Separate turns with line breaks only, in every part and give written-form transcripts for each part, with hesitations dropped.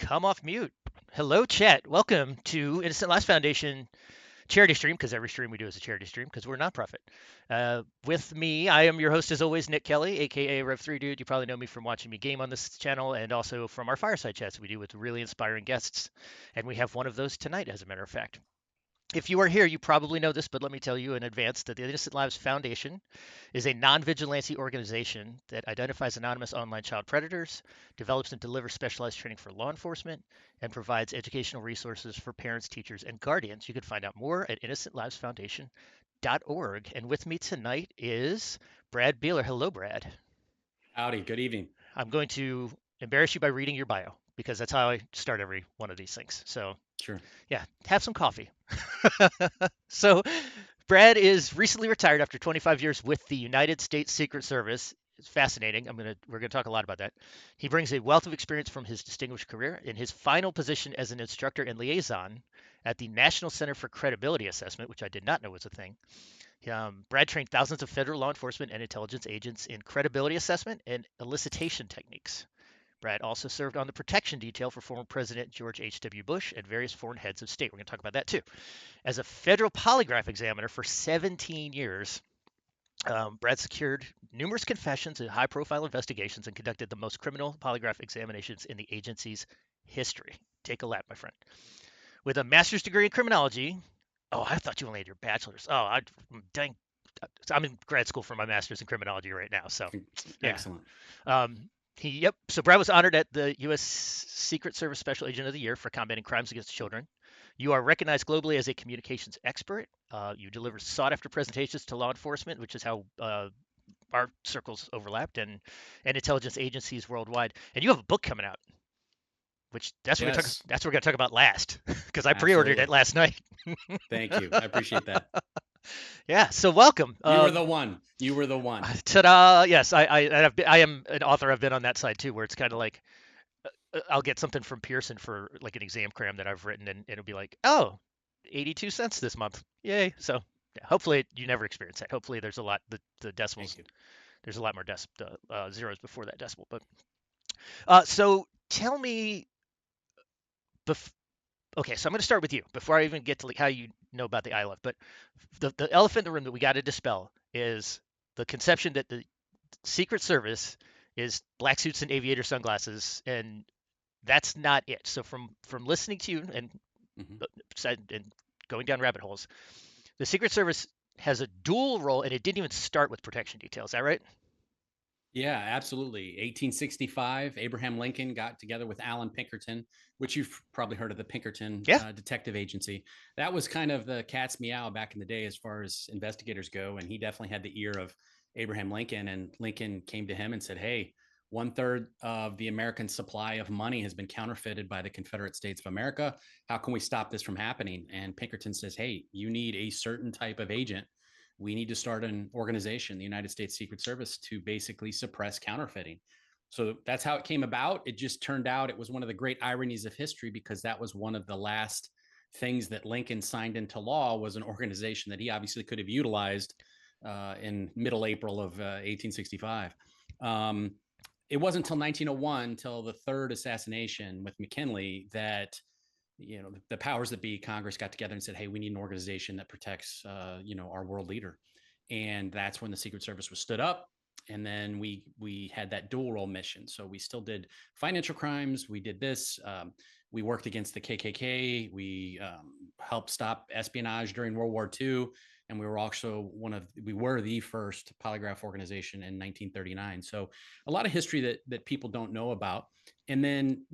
Come off mute. Hello, chat. Welcome to Innocent Lives Foundation charity stream, because every stream we do is a charity stream because we're a nonprofit. With me, I am your host as always, Nick Kelly, aka Rev3 Dude. You probably know me from watching me game on this channel and also from our fireside chats we do with really inspiring guests. And we have one of those tonight, as a matter of fact. If you are here, you probably know this, but let me tell you in advance that the Innocent Lives Foundation is a non-vigilante organization that identifies anonymous online child predators, develops and delivers specialized training for law enforcement, and provides educational resources for parents, teachers, and guardians. You can find out more at innocentlivesfoundation.org. And with me tonight is Brad Beeler. Hello, Brad.
Howdy, good evening.
I'm going to embarrass you by reading your bio because that's how I start every one of these things. So,
Sure.
yeah, have some coffee. So, Brad is recently retired after 25 years with the United States Secret Service. It's fascinating. We're gonna talk a lot about that. He brings a wealth of experience from his distinguished career. In his final position as an instructor and liaison at the National Center for Credibility Assessment, which I did not know was a thing, Brad trained thousands of federal law enforcement and intelligence agents in credibility assessment and elicitation techniques. Brad also served on the protection detail for former President George H.W. Bush and various foreign heads of state. We're going to talk about that too. As a federal polygraph examiner for 17 years, Brad secured numerous confessions in high profile investigations and conducted the most criminal polygraph examinations in the agency's history. Take a lap, my friend. With a master's degree in criminology, oh, I thought you only had your bachelor's. Dang. I'm in grad school for my master's in criminology right now. So, yeah.
Excellent.
Yep. So Brad was honored at the U.S. Secret Service Special Agent of the Year for combating crimes against children. You are recognized globally as a communications expert. You deliver sought-after presentations to law enforcement, which is how our circles overlapped, and intelligence agencies worldwide. And you have a book coming out, which
Yes,
that's what we're going to talk about last, because I pre-ordered it
absolutely.
last night.
Thank you. I appreciate that.
Yeah. So welcome.
You were the one. You were the one.
Ta-da! Yes, I am an author. I've been on that side too, where it's kind of like I'll get something from Pearson for like an exam cram that I've written, and it'll be like, oh, 82 cents this month. Yay. So yeah, hopefully you never experience that. Hopefully there's a lot, the decimals,
Thank you.
there's a lot more zeros before that decimal. But so tell me, bef- okay, so I'm going to start with you before I even get to like how you know about the ILF. But the elephant in the room that we got to dispel is the conception that the Secret Service is black suits and aviator sunglasses, and that's not it. So from listening to you
hmm
and going down rabbit holes, the Secret Service has a dual role, and it didn't even start with protection details. Is that right?
Yeah, absolutely. 1865, Abraham Lincoln got together with Alan Pinkerton, which you've probably heard of the Pinkerton
Yeah.
Detective Agency. That was kind of the cat's meow back in the day as far as investigators go. And he definitely had the ear of Abraham Lincoln. And Lincoln came to him and said, hey, one third of the American supply of money has been counterfeited by the Confederate States of America. How can we stop this from happening? And Pinkerton says, hey, you need a certain type of agent. We need to start an organization, the United States Secret Service, to basically suppress counterfeiting. So that's how it came about. It just turned out it was one of the great ironies of history because that was one of the last things that Lincoln signed into law was an organization that he obviously could have utilized in middle April of 1865. Um, it wasn't until 1901, until the third assassination with McKinley, that the powers that be, Congress, got together and said, hey, we need an organization that protects our world leader. And that's when the Secret Service was stood up. And then we had that dual role mission. So we still did financial crimes. We did this. We worked against the KKK. We helped stop espionage during World War II. And we were also we were the first polygraph organization in 1939. So a lot of history that people don't know about. And then,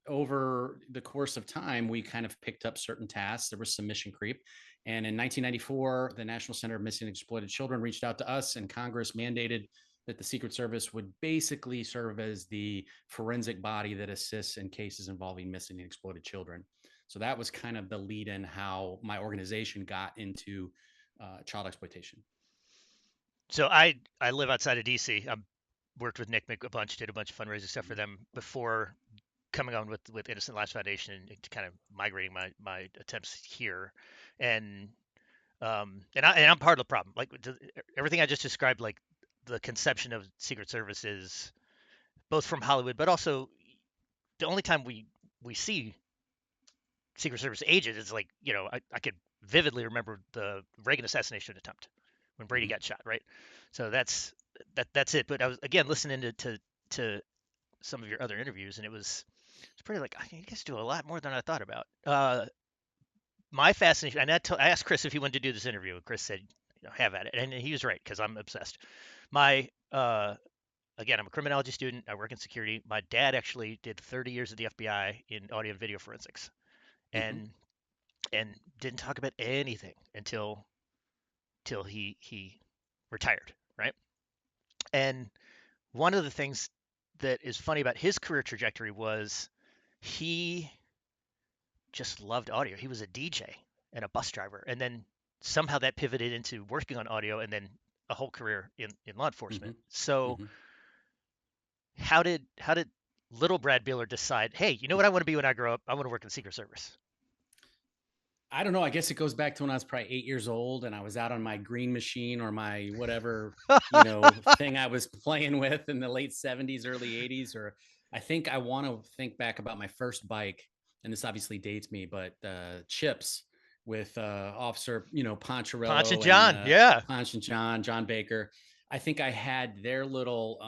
over the course of time, we kind of picked up certain tasks. There was some mission creep. And in 1994, the National Center of Missing and Exploited Children reached out to us, and Congress mandated that the Secret Service would basically serve as the forensic body that assists in cases involving missing and exploited children. So that was kind of the lead in how my organization got into child exploitation.
So I live outside of DC. I worked with Nick a bunch, did a bunch of fundraising stuff for
Mhm.
them before coming on with Innocent Lives Foundation and kind of migrating my attempts here, and I'm part of the problem. Like everything I just described, like the conception of Secret Service is both from Hollywood, but also the only time we we see Secret Service agents, it's like, I could vividly remember the Reagan assassination attempt when Brady
Mm-hmm.
got shot, right? So that's it. But I was again listening to some of your other interviews, and it's pretty like, you guys do a lot more than I thought about. My fascination, and I asked Chris if he wanted to do this interview, and Chris said, have at it, and he was right because I'm obsessed. My again, I'm a criminology student. I work in security. My dad actually did 30 years of the FBI in audio and video forensics,
Mm-hmm.
and and didn't talk about anything until he retired, right? And one of the things that is funny about his career trajectory was he just loved audio. He was a DJ and a bus driver, and then somehow that pivoted into working on audio, and then a whole career in law
Mm-hmm.
enforcement. So
Mm-hmm.
how did little Brad Beeler decide, hey, you know what I want to be when I grow up? I want to work in the Secret Service.
I don't know. I guess it goes back to when I was probably 8 years old and I was out on my green machine or my whatever, thing I was playing with in the late 70s, early 80s. Or I think I want to think back about my first bike. And this obviously dates me, but Chips with Officer,
Ponch and
Poncherello and
John, yeah,
Ponch and John Baker. I think I had their little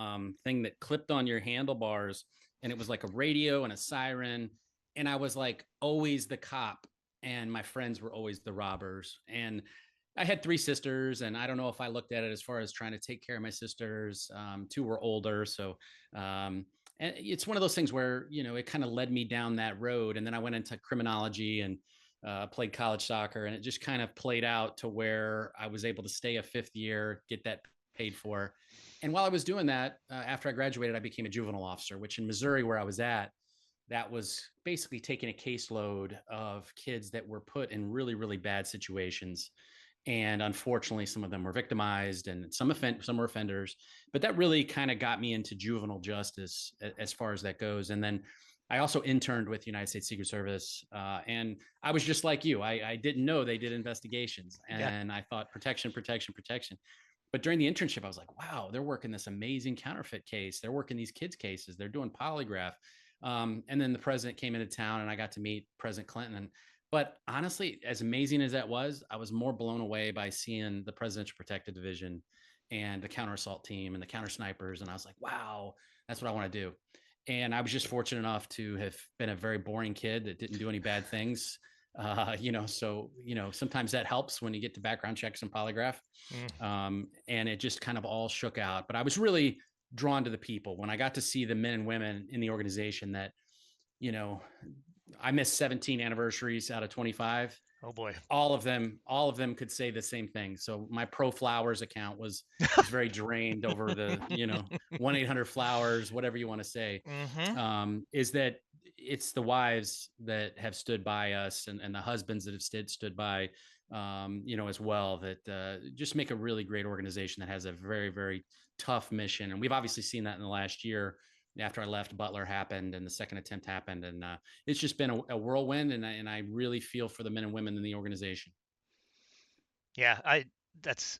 thing that clipped on your handlebars and it was like a radio and a siren. And I was like always the cop and my friends were always the robbers. And I had three sisters, and I don't know if I looked at it as far as trying to take care of my sisters. Two were older, so and it's one of those things where it kind of led me down that road, and then I went into criminology and played college soccer, and it just kind of played out to where I was able to stay a fifth year, get that paid for. And while I was doing that, after I graduated, I became a juvenile officer, which in Missouri, where I was at, that was basically taking a caseload of kids that were put in really, really bad situations. And unfortunately, some of them were victimized and some were offenders. But that really kind of got me into juvenile justice as far as that goes. And then I also interned with the United States Secret Service. And I was just like you. I didn't know they did investigations.
yeah,
And I thought protection, protection, protection. But during the internship, I was like, wow, they're working this amazing counterfeit case. They're working these kids' cases. They're doing polygraph. And then the president came into town and I got to meet President Clinton. But honestly, as amazing as that was, I was more blown away by seeing the Presidential Protective Division and the counter assault team and the counter snipers. And I was like, wow, that's what I want to do. And I was just fortunate enough to have been a very boring kid that didn't do any bad things. So, sometimes that helps when you get to background checks and polygraph.
mm,
And it just kind of all shook out. But I was really drawn to the people when I got to see the men and women in the organization that, you know, I missed 17 anniversaries out of 25.
oh boy,
All of them could say the same thing. So my Pro Flowers account was very drained over the 1-800-Flowers, whatever you want to say.
mm-hmm.
Is that it's the wives that have stood by us and the husbands that have stood by as well, that just make a really great organization that has a very, very tough mission. And we've obviously seen that in the last year. After I left, Butler happened and the second attempt happened. And it's just been a whirlwind. And I really feel for the men and women in the organization.
Yeah, that's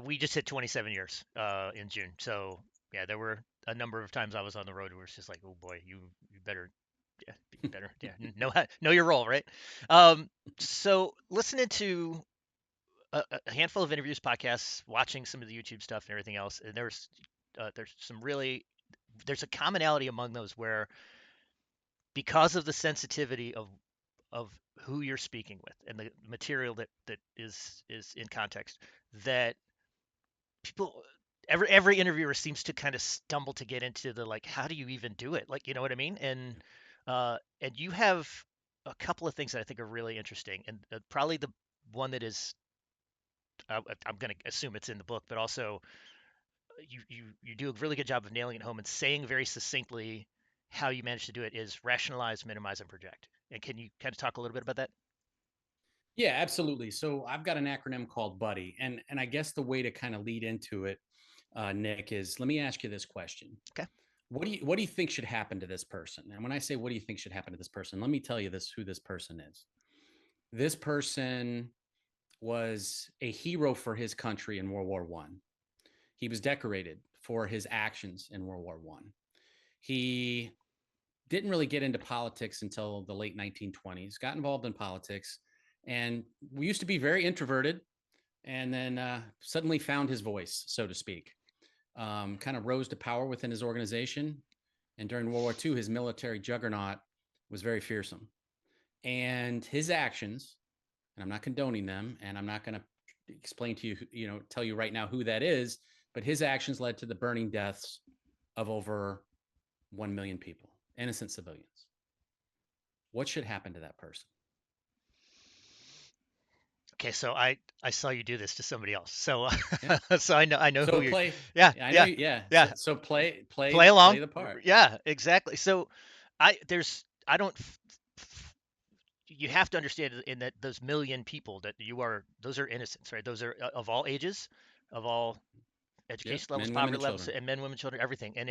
we just hit 27 years in June. So yeah, there were a number of times I was on the road where it's just like, oh boy, you better, yeah, be better, yeah, know your role, right? Um, so listening to a handful of interviews, podcasts, watching some of the YouTube stuff and everything else, and there's some really there's a commonality among those where because of the sensitivity of who you're speaking with and the material that is in context, that people every interviewer seems to kind of stumble to get into the like, how do you even do it, like, you know what I mean? And you have a couple of things that I think are really interesting, and probably the one that is I'm going to assume it's in the book, but also you do a really good job of nailing it home and saying very succinctly how you manage to do it is rationalize, minimize, and project. And can you kind of talk a little bit about that?
Yeah, absolutely. So I've got an acronym called Buddy, and I guess the way to kind of lead into it, Nick, is let me ask you this question:
Okay.
What do you think should happen to this person? And when I say what do you think should happen to this person, let me tell you who this person is. This person was a hero for his country in World War One. He was decorated for his actions in World War One. He didn't really get into politics until the late 1920s, got involved in politics, and we used to be very introverted, and then suddenly found his voice, so to speak. Kind of rose to power within his organization. And during World War II, his military juggernaut was very fearsome. And his actions, and I'm not condoning them, and I'm not going to explain to you, tell you right now who that is, but his actions led to the burning deaths of over 1 million people, innocent civilians. What should happen to that person?
Okay, so I saw you do this to somebody else. So
Yeah.
so I know
So
who you're.
play.
Yeah,
I know.
yeah,
Yeah. So
yeah.
so play
Play
play play
along.
the part.
Yeah, exactly. So I don't you have to understand in that those million people that you are, those are innocents, right? Those are of all ages, of all
Yep.
education levels,
Men, women,
poverty
and
levels,
children.
and men, women, children, everything. And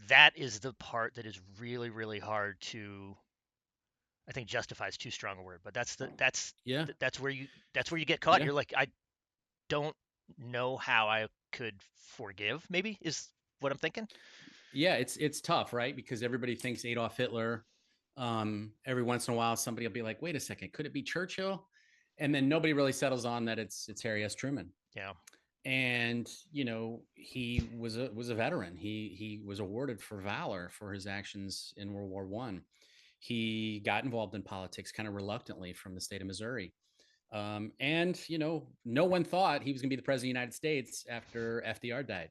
that is the part that is really, really hard to, I think justify is too strong a word, but
Yeah.
that's where you get caught.
Yeah.
You're like, I don't know how I could forgive, maybe is what I'm thinking.
Yeah. It's tough, right? Because everybody thinks Adolf Hitler. Every once in a while, somebody will be like, "Wait a second, could it be Churchill?" And then nobody really settles on that it's Harry S. Truman.
Yeah.
And he was a veteran. He was awarded for valor for his actions in World War I. He got involved in politics kind of reluctantly from the state of Missouri. And no one thought he was going to be the president of the United States after FDR died.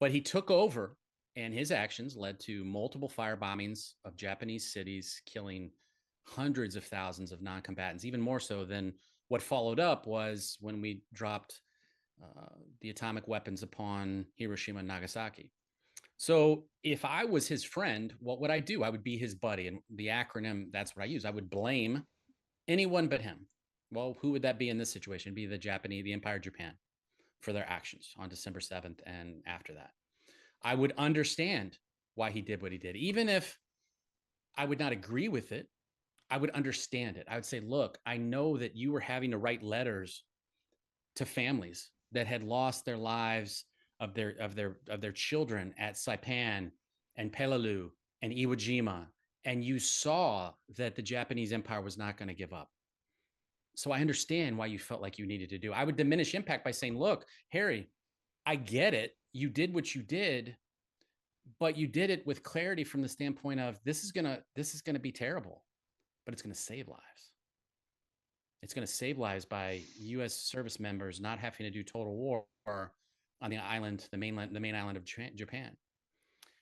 But he took over, and his actions led to multiple fire bombings of Japanese cities, killing hundreds of thousands of non-combatants. Even more so than what followed up was when we dropped the atomic weapons upon Hiroshima and Nagasaki. So if I was his friend, what would I do? I would be his buddy. And the acronym, that's what I use. I would blame anyone but him. Well, who would that be in this situation? It'd be the Japanese, the Empire of Japan, for their actions on December 7th and after that. I would understand why he did what he did. Even if I would not agree with it, I would understand it. I would say, look, I know that you were having to write letters to families that had lost their lives of their children at Saipan and Peleliu and Iwo Jima, and you saw that the Japanese Empire was not going to give up. So I understand why you felt like you needed to do. I would diminish impact by saying, "Look, Harry, I get it. You did what you did, but you did it with clarity from the standpoint of this is gonna be terrible, but it's gonna save lives. It's going to save lives by U.S. service members not having to do total war on the island, the main island of Japan.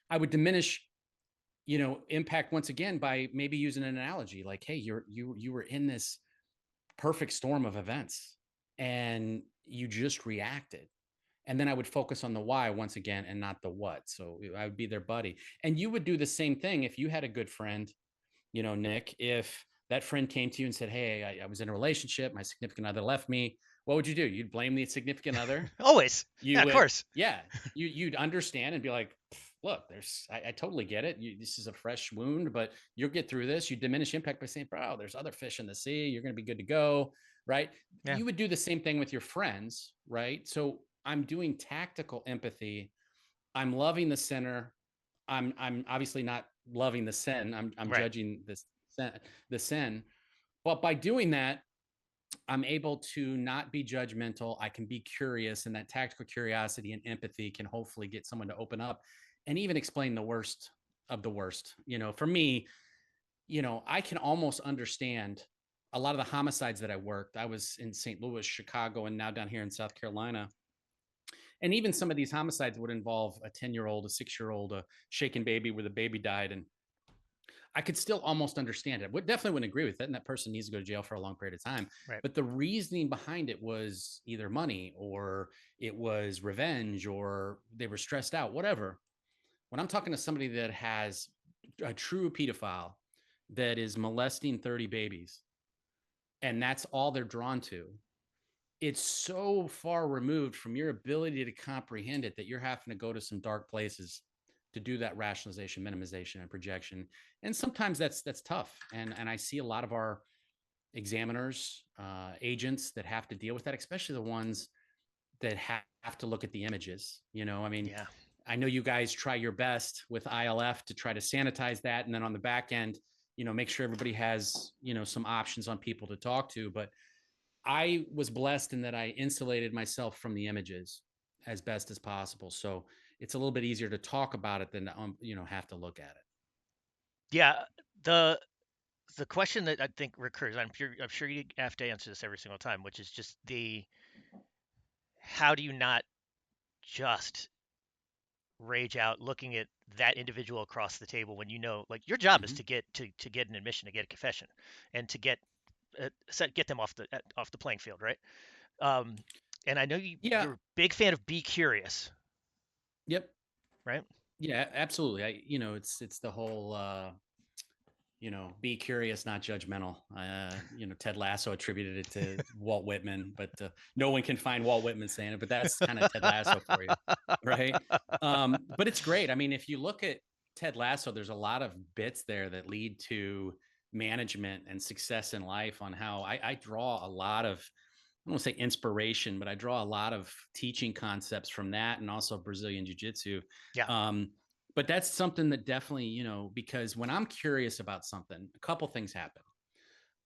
I would diminish, impact once again by maybe using an analogy like, hey, you were in this perfect storm of events and you just reacted. And then I would focus on the why once again and not the what. So I would be their buddy. And you would do the same thing if you had a good friend, Nick, if that friend came to you and said, "Hey, I was in a relationship, my significant other left me," what would you do? You'd blame the significant other.
Always. Yeah,
You
of
would,
course.
yeah, you'd understand and be like, "Look, I totally get it. This is a fresh wound, but you'll get through this." You diminish impact by saying, "Bro, there's other fish in the sea. You're going to be good to go," right?
Yeah.
You would do the same thing with your friends, right? So I'm doing tactical empathy. I'm loving the sinner. I'm obviously not loving the sin. I'm
Right.
judging the sin. But by doing that, I'm able to not be judgmental. I can be curious, and that tactical curiosity and empathy can hopefully get someone to open up and even explain the worst of the worst. For me, I can almost understand a lot of the homicides that I worked. I was in St. Louis, Chicago, and now down here in South Carolina. And even some of these homicides would involve a 10-year-old, a 6-year-old, a shaken baby where the baby died. And I could still almost understand it. Would definitely wouldn't agree with it, and that person needs to go to jail for a long period of time.
Right.
But the reasoning behind it was either money or it was revenge or they were stressed out, whatever. When I'm talking to somebody that has a true pedophile that is molesting 30 babies and that's all they're drawn to, it's so far removed from your ability to comprehend it that you're having to go to some dark places to do that rationalization, minimization, and projection. And sometimes that's tough. And I see a lot of our examiners, agents that have to deal with that, especially the ones that have to look at the images. I mean,
Yeah.
I know you guys try your best with ILF to try to sanitize that. And then on the back end, make sure everybody has, some options on people to talk to. But I was blessed in that I insulated myself from the images as best as possible. So it's a little bit easier to talk about it than have to look at it.
Yeah, the question that I think recurs, I'm sure you have to answer this every single time, which is just the how do you not just rage out looking at that individual across the table when you know, like, your job is
Mm-hmm.
to get an admission, to get a confession, and to get them off the playing field, right? Um, and I know
Yeah.
you're a big fan of Be Curious,
Yep.
right?
Yeah, absolutely. It's the whole be curious, not judgmental. Ted Lasso attributed it to Walt Whitman, but no one can find Walt Whitman saying it. But that's kind of Ted Lasso for you, right? But it's great. I mean, if you look at Ted Lasso, there's a lot of bits there that lead to management and success in life. On how I draw a lot of, I don't want to say inspiration, but I draw a lot of teaching concepts from that, and also Brazilian Jiu Jitsu.
Yeah,
Um, but that's something that definitely, because when I'm curious about something, a couple things happen.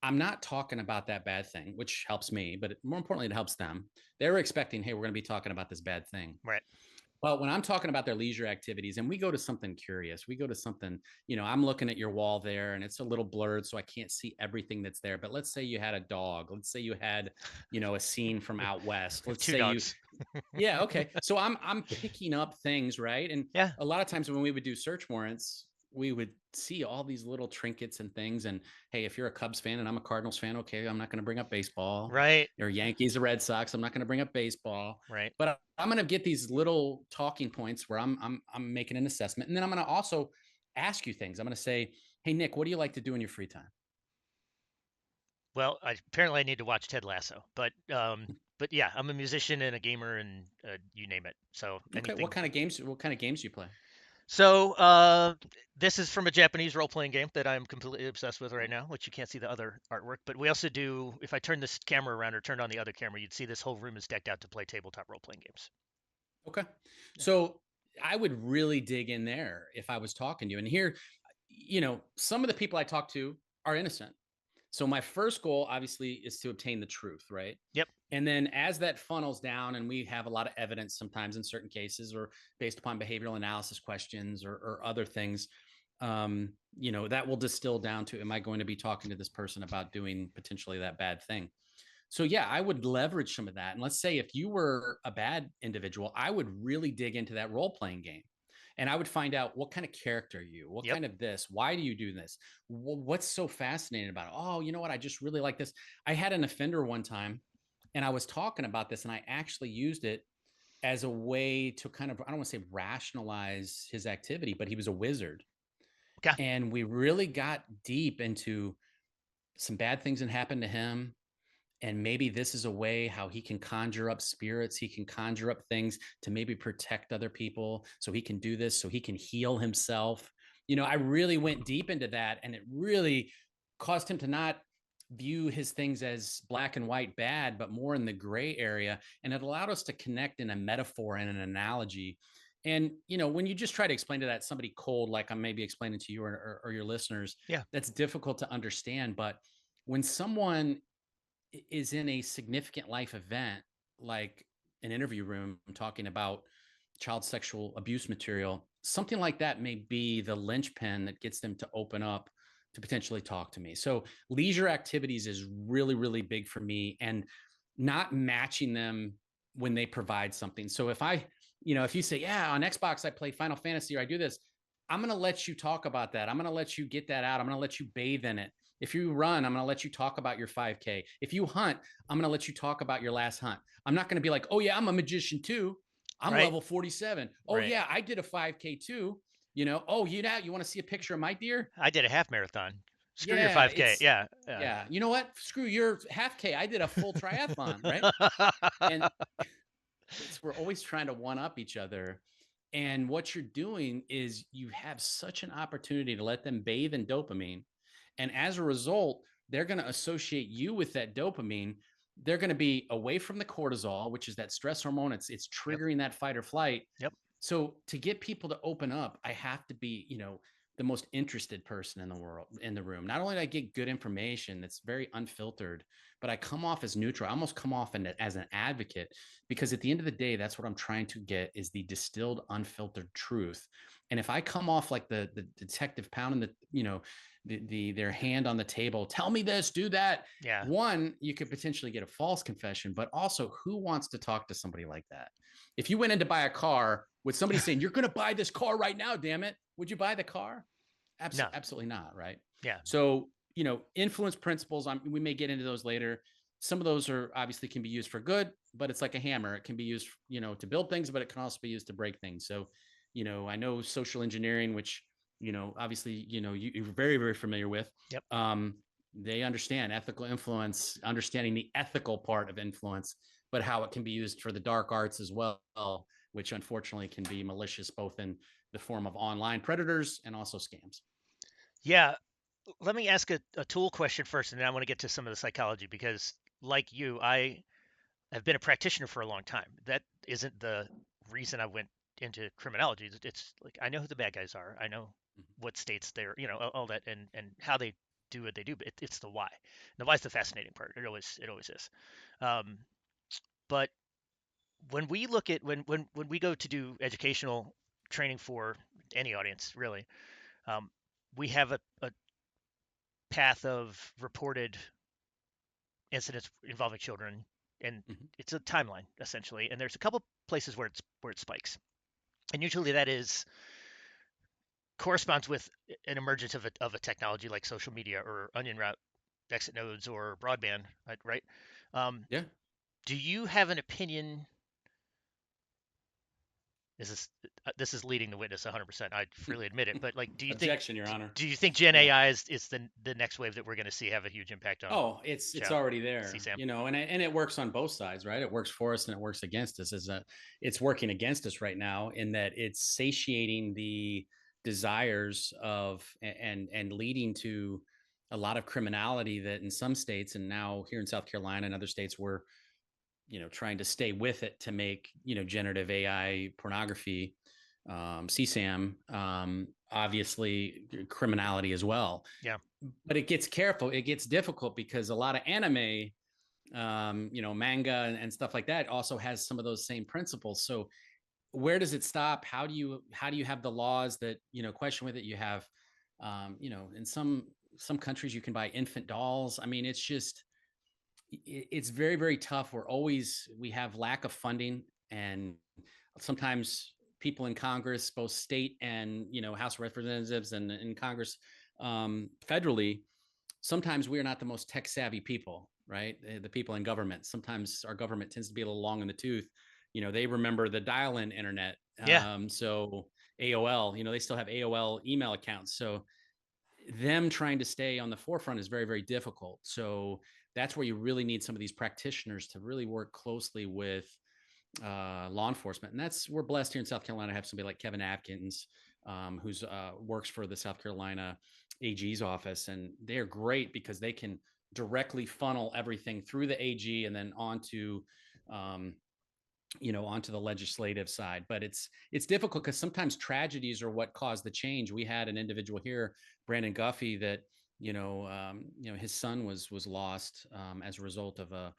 I'm not talking about that bad thing, which helps me, but more importantly, it helps them. They're expecting, hey, we're going to be talking about this bad thing.
right,
Well, when I'm talking about their leisure activities and we go to something curious, we go to something, I'm looking at your wall there and it's a little blurred, so I can't see everything that's there. But let's say you had a dog. Let's say you had, a scene from
we
out west.
have
Let's
two
say you,
dogs.
yeah, okay. So I'm picking up things, right? And
Yeah,
a lot of times when we would do search warrants, we would see all these little trinkets and things. And hey, if you're a Cubs fan and I'm a Cardinals fan, okay, I'm not going to bring up baseball.
right,
Or Yankees or Red Sox, I'm not going to bring up baseball.
right.
But I'm going to get these little talking points where I'm making an assessment, and then I'm going to also ask you things. I'm going to say, hey Nick, what do you like to do in your free time?
Well, apparently I need to watch Ted Lasso, but yeah, I'm a musician and a gamer and you name it. So
Okay,
anything.
what kind of games do you play?
So this is from a Japanese role-playing game that I'm completely obsessed with right now, which you can't see the other artwork. But we also do. If I turn this camera around or turned on the other camera, you'd see this whole room is decked out to play tabletop role-playing games.
Okay.
Yeah.
So I would really dig in there if I was talking to you. And here, some of the people I talk to are innocent. So my first goal, obviously, is to obtain the truth, right?
Yep.
And then as that funnels down, and we have a lot of evidence sometimes in certain cases, or based upon behavioral analysis questions or other things, that will distill down to, am I going to be talking to this person about doing potentially that bad thing? So yeah, I would leverage some of that. And let's say if you were a bad individual, I would really dig into that role playing game. And I would find out, what kind of character are you? What
Yep.
kind of this? Why do you do this? What's so fascinating about it? Oh, you know what? I just really like this. I had an offender one time and I was talking about this, and I actually used it as a way to kind of, I don't want to say rationalize his activity, but he was a wizard.
Okay.
And we really got deep into some bad things that happened to him, and maybe this is a way how he can conjure up spirits, he can conjure up things to maybe protect other people, so he can do this, so he can heal himself. I really went deep into that, and it really caused him to not view his things as black and white bad, but more in the gray area. And it allowed us to connect in a metaphor and an analogy. And when you just try to explain to that somebody cold, like I'm maybe explaining to you or your listeners,
Yeah.
that's difficult to understand. But when someone is in a significant life event, like an interview room talking about child sexual abuse material, something like that may be the linchpin that gets them to open up to potentially talk to me. So leisure activities is really, really big for me, and not matching them when they provide something. So if you say, yeah, on Xbox, I play Final Fantasy, or I do this, I'm going to let you talk about that. I'm going to let you get that out. I'm going to let you bathe in it. If you run, I'm going to let you talk about your 5K. If you hunt, I'm going to let you talk about your last hunt. I'm not going to be like, oh, yeah, I'm a magician too. I'm
Right.
level 47. Oh,
Right.
yeah, I did a 5K too. Oh, you want to see a picture of my deer?
I did a half marathon. Screw your
Yeah,
5K. Yeah.
yeah. You know what? Screw your half K. I did a full triathlon, right? And we're always trying to one up each other. And what you're doing is you have such an opportunity to let them bathe in dopamine. And as a result, they're going to associate you with that dopamine. They're going to be away from the cortisol, which is that stress hormone. It's
Yep.
triggering that fight or flight.
Yep.
So to get people to open up, I have to be, the most interested person in the world in the room. Not only do I get good information that's very unfiltered, but I come off as neutral. I almost come off as an advocate because at the end of the day, that's what I'm trying to get is the distilled, unfiltered truth. And if I come off like the detective pounding their hand on the table, tell me this, do that.
Yeah.
One, you could potentially get a false confession, but also who wants to talk to somebody like that? If you went in to buy a car with somebody saying, you're going to buy this car right now, damn it, would you buy the car?
No.
Absolutely not. Right.
Yeah.
So, influence principles, we may get into those later. Some of those are obviously can be used for good, but it's like a hammer. It can be used, to build things, but it can also be used to break things. So, I know social engineering, which, obviously, you're very, very familiar with.
Yep.
They understand ethical influence, understanding the ethical part of influence, but how it can be used for the dark arts as well, which unfortunately can be malicious both in the form of online predators and also scams.
Yeah. Let me ask a tool question first, and then I want to get to some of the psychology because, like you, I have been a practitioner for a long time. That isn't the reason I went into criminology. It's like I know who the bad guys are. I know what states they're, all that, and how they do what they do. But it's the why. The why is the fascinating part. It always is. Um, but when we look at when we go to do educational training for any audience, really, um, we have a path of reported incidents involving children, and
Mm-hmm.
it's a timeline essentially. And there's a couple places where it spikes, and usually that is corresponds with an emergence of a technology like social media or onion route exit nodes or broadband, right? Um,
Yeah.
do you have an opinion? This is this is leading the witness 100%. I freely admit it, but like,
Objection, Your Honor.
do you think Gen
Yeah.
AI is the next wave that we're going to see have a huge impact on
Oh, it's
child
already there,
CSAM?
and it works on both sides, right? It works for us and it works against us. It's working against us right now in that it's satiating the desires of and leading to a lot of criminality that in some states and now here in South Carolina and other states we're trying to stay with it to make generative AI pornography, CSAM, obviously criminality as well.
Yeah,
But it gets difficult because a lot of anime, manga and stuff like that also has some of those same principles. So where does it stop? How do you have the laws that question with it? You have, in some countries you can buy infant dolls. I mean, it's just it's very very tough. We have lack of funding, and sometimes people in Congress, both state and House of Representatives and in Congress, federally, sometimes we are not the most tech savvy people, right? The people in government. Sometimes our government tends to be a little long in the tooth. They remember the dial-in internet.
yeah,
So AOL, they still have AOL email accounts. So them trying to stay on the forefront is very, very difficult. So that's where you really need some of these practitioners to really work closely with law enforcement. And that's we're blessed here in South Carolina to have somebody like Kevin Atkins, who's works for the South Carolina AG's office, and they're great because they can directly funnel everything through the AG and then um, onto the legislative side. But it's difficult because sometimes tragedies are what cause the change. We had an individual here, Brandon Guffey, that his son was lost as a result of a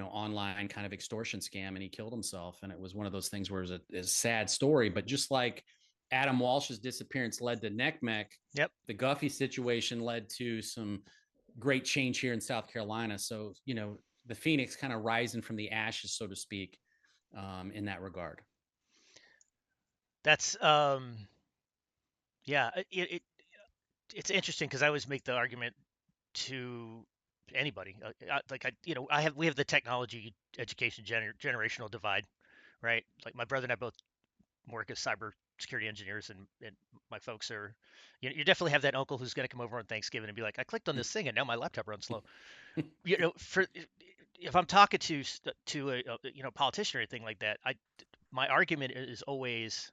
online kind of extortion scam, and he killed himself. And it was one of those things where it was a sad story. But just like Adam Walsh's disappearance led to NECMEC,
yep.
the Guffey situation led to some great change here in South Carolina. So the phoenix kind of rising from the ashes, so to speak, in that regard.
That's yeah. It's interesting because I always make the argument to anybody, like we have the technology education generational divide, right? Like my brother and I both work as cyber security engineers, and my folks are, you definitely have that uncle who's going to come over on Thanksgiving and be like, I clicked on this thing and now my laptop runs slow. For if I'm talking to a politician or anything like that, I my argument is always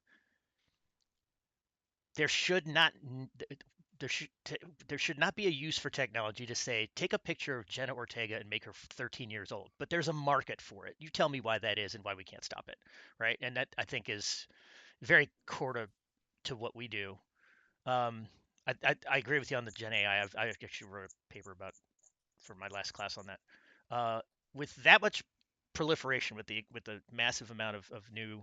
there should not there should there should not be a use for technology to say take a picture of Jenna Ortega and make her 13 years old. But there's a market for it. You tell me why that is and why we can't stop it, right? And that I think is very core to what we do. Um, I agree with you on the Gen AI. I actually wrote a paper about for my last class on that. Uh, with that much proliferation, with the massive amount of new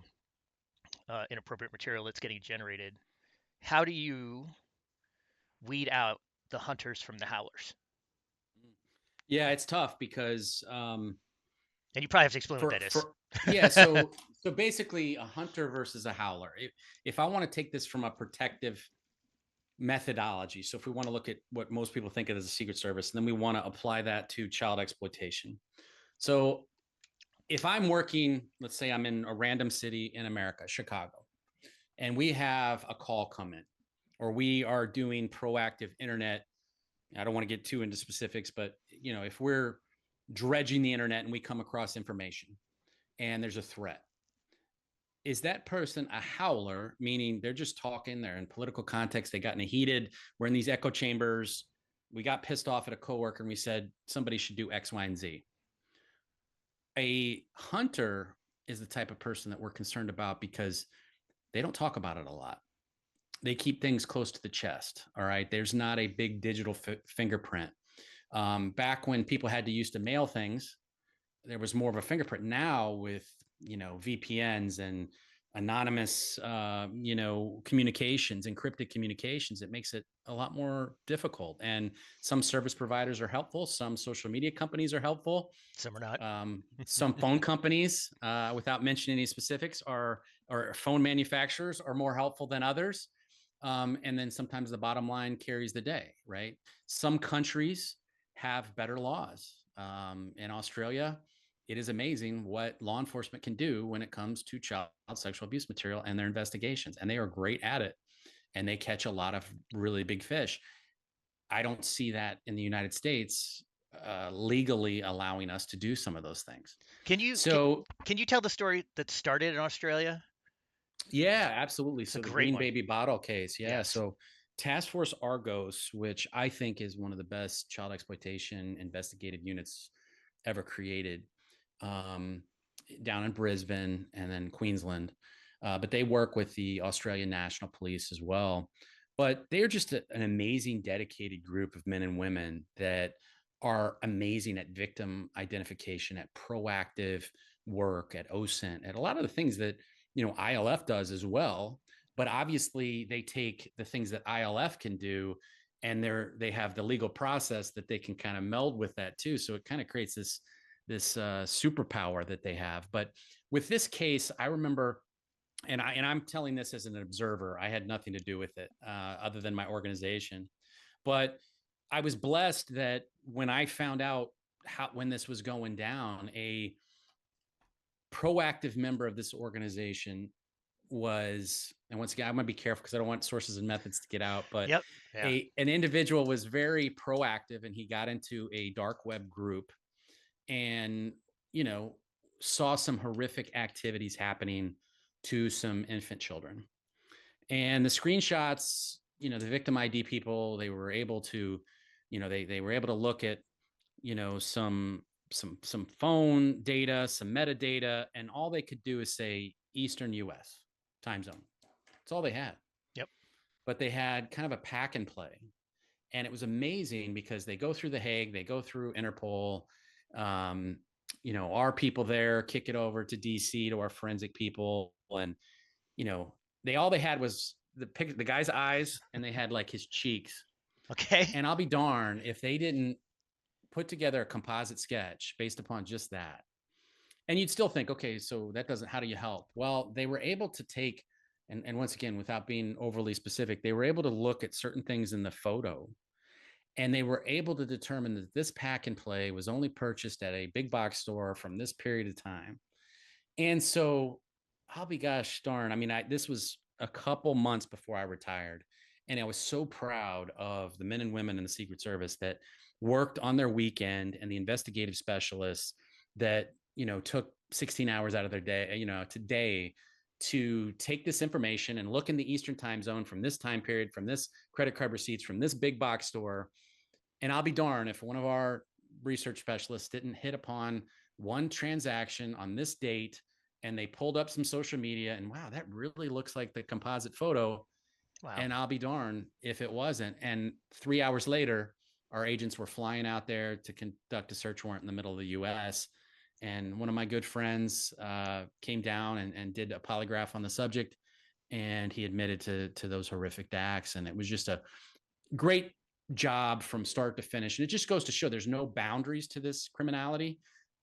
inappropriate material that's getting generated, how do you weed out the hunters from the howlers?
Yeah, it's tough because
And you probably have to explain what
for
that is.
yeah, so basically a hunter versus a howler. If I want to take this from a protective methodology, so if we want to look at what most people think of as a secret service, then we want to apply that to child exploitation. So if I'm working, let's say I'm in a random city in America, Chicago, and we have a call come in, or we are doing proactive internet. I don't want to get too into specifics, but if we're dredging the internet and we come across information and there's a threat, is that person a howler, meaning they're just talking, they're in political context, they got in a heated, we're in these echo chambers, we got pissed off at a coworker and we said somebody should do X, Y, and Z. A hunter is the type of person that we're concerned about because they don't talk about it a lot. They keep things close to the chest. All right. There's not a big digital fingerprint. Back when people had to use to mail things, there was more of a fingerprint. Now with VPNs and anonymous communications, encrypted communications, it makes it a lot more difficult. And some service providers are helpful, some social media companies are helpful,
Some are not.
some phone companies, without mentioning any specifics, are or phone manufacturers are more helpful than others. And then sometimes the bottom line carries the day, right? Some countries have better laws. In Australia, it is amazing what law enforcement can do when it comes to child sexual abuse material and their investigations. And they are great at it. And they catch a lot of really big fish. I don't see that in the United States legally allowing us to do some of those things.
Can you can,
So,
can you tell the story that started in Australia?
yeah, absolutely.
It's a
So the
great
Green
one.
Baby Bottle case, yeah.
Yes.
So Task Force Argos, which I think is one of the best child exploitation investigative units ever created, um, down in Brisbane and then Queensland. But they work with the Australian National Police as well. But they're just an amazing, dedicated group of men and women that are amazing at victim identification, at proactive work, at OSINT, at a lot of the things that ILF does as well. But obviously, they take the things that ILF can do, and they have the legal process that they can kind of meld with that too. So it kind of creates this superpower that they have. But with this case, I remember, and I'm telling this as an observer. I had nothing to do with it, other than my organization. But I was blessed that when I found out when this was going down, a proactive member of this organization was, and once again, I'm going to be careful because I don't want sources and methods to get out, but
Yep. Yeah.
an individual was very proactive and he got into a dark web group and, you know, saw some horrific activities happening to some infant children. And the screenshots, the victim ID people, they were able to, they were able to look at, some phone data, some metadata, and all they could do is say Eastern US time zone. That's all they had.
Yep.
But they had kind of a pack and play. And it was amazing because they go through The Hague, they go through Interpol. Um, our people there kick it over to DC to our forensic people. And, you know, they had was the guy's eyes and they had like his cheeks.
Okay.
And I'll be darned if they didn't put together a composite sketch based upon just that. And you'd still think, okay, so that doesn't, how do you help? Well, they were able to take, and once again, without being overly specific, they were able to look at certain things in the photo and they were able to determine that this pack and play was only purchased at a big box store from this period of time. And so I'll be gosh darn. I mean, this was a couple months before I retired. And I was so proud of the men and women in the Secret Service that worked on their weekend and the investigative specialists that, took 16 hours out of their day, today to take this information and look in the Eastern time zone from this time period, from this credit card receipts, from this big box store. And I'll be darned if one of our research specialists didn't hit upon one transaction on this date and they pulled up some social media, and wow, that really looks like the composite photo.
Wow.
And I'll be darned if it wasn't. And 3 hours later, our agents were flying out there to conduct a search warrant in the middle of the US. And one of my good friends came down and did a polygraph on the subject. And he admitted to those horrific acts. And it was just a great job from start to finish. And it just goes to show there's no boundaries to this criminality,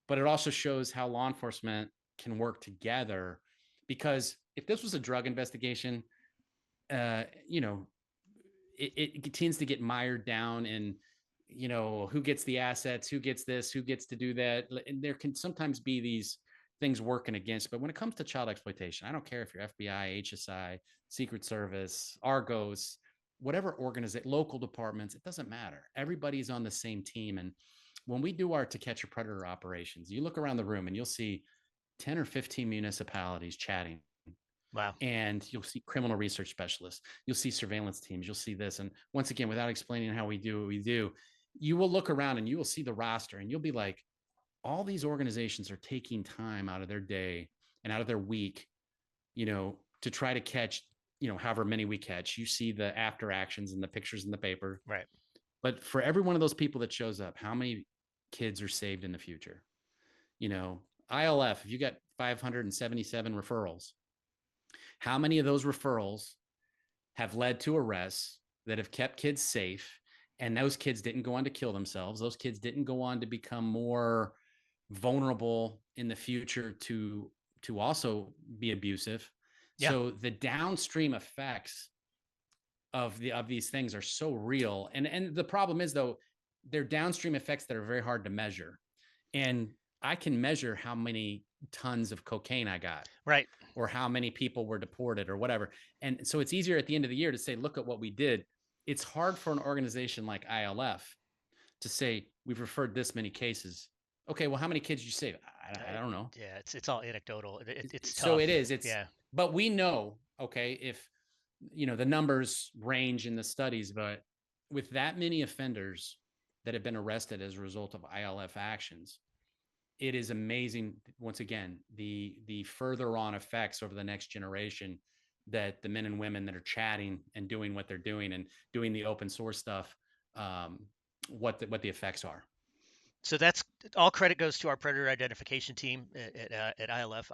but it also shows how law enforcement can work together. Because if this was a drug investigation, you know, it tends to get mired down in, you know, who gets the assets, who gets this, who gets to do that. And there can sometimes be these things working against. But when it comes to child exploitation, I don't care if you're FBI, HSI, Secret Service, Argos, whatever organization, local departments, it doesn't matter. Everybody's on the same team. And when we do our To Catch a Predator operations, you look around the room and you'll see 10 or 15 municipalities chatting,
Wow.
and you'll see criminal research specialists, you'll see surveillance teams, you'll see this. And once again, without explaining how we do what we do, you will look around and you will see the roster and you'll be like, all these organizations are taking time out of their day and out of their week, you know, to try to catch, you know, however many we catch. You see the after actions and the pictures in the paper.
Right.
But for every one of those people that shows up, how many kids are saved in the future? You know, ILF, if you got 577 referrals, how many of those referrals have led to arrests that have kept kids safe? And those kids didn't go on to kill themselves. Those kids didn't go on to become more vulnerable in the future to also be abusive.
Yeah.
So the downstream effects of these things are so real. And the problem is, though, they're downstream effects that are very hard to measure. And I can measure how many tons of cocaine I got,
Right.
or how many people were deported or whatever. And so it's easier at the end of the year to say, look at what we did. It's hard for an organization like ILF to say, we've referred this many cases. Okay, well, how many kids did you save? I don't know.
Yeah. It's all anecdotal. It's
So
tough.
it is. It's,
Yeah.
but we know, okay, if, you know, the numbers range in the studies, but with that many offenders that have been arrested as a result of ILF actions, it is amazing, once again, the further on effects over the next generation, that the men and women that are chatting and doing what they're doing and doing the open source stuff, um, what the effects are.
So that's all credit goes to our predator identification team at ILF.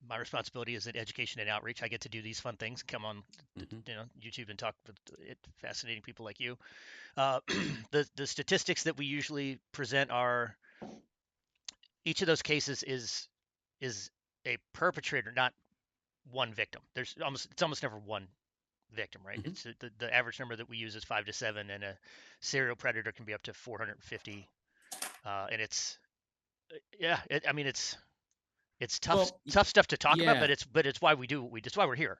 My responsibility is in education and outreach. I get to do these fun things, come on,
Mm-hmm.
YouTube and talk with fascinating people like you. Uh, the statistics that we usually present are each of those cases is a perpetrator, not one victim. It's almost never one victim, right?
Mm-hmm.
It's the average number that we use is 5 to 7, and a serial predator can be up to 450. And it's yeah, I mean it's
Well,
tough stuff to talk about,
yeah,
but it's why we do what we. It's why we're here,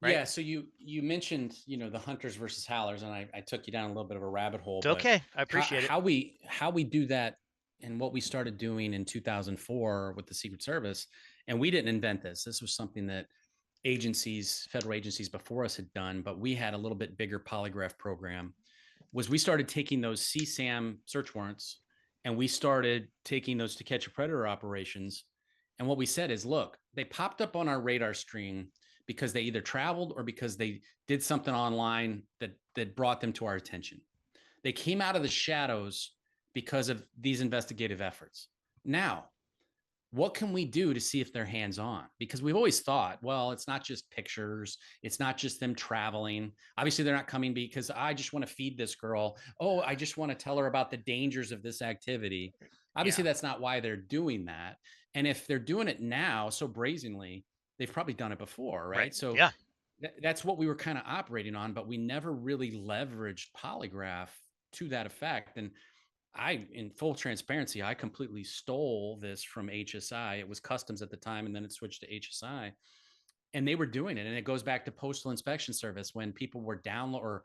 right?
yeah. So you mentioned, you know, the hunters versus howlers, and I took you down a little bit of a rabbit hole,
It's
but
okay. I appreciate it.
how we do that, and what we started doing in 2004 with the Secret Service. And we didn't invent this. This was something that agencies, federal agencies before us had done, but we had a little bit bigger polygraph program. Was we started taking those CSAM search warrants, and we started taking those To Catch a Predator operations. And what we said is, look, they popped up on our radar screen because they either traveled or because they did something online that brought them to our attention. They came out of the shadows because of these investigative efforts. Now, what can we do to see if they're hands on? Because we've always thought, well, it's not just pictures, it's not just them traveling. Obviously, they're not coming because I just want to feed this girl. Oh, I just want to tell her about the dangers of this activity.
Yeah.
Obviously, that's not why they're doing that. And if they're doing it now so brazenly, they've probably done it before,
Right.
right? So
Yeah.
that's what we were kind of operating on, but we never really leveraged polygraph to that effect. And in full transparency, I completely stole this from HSI. It was customs at the time, and then it switched to HSI, and they were doing it. And it goes back to Postal Inspection Service when people were download or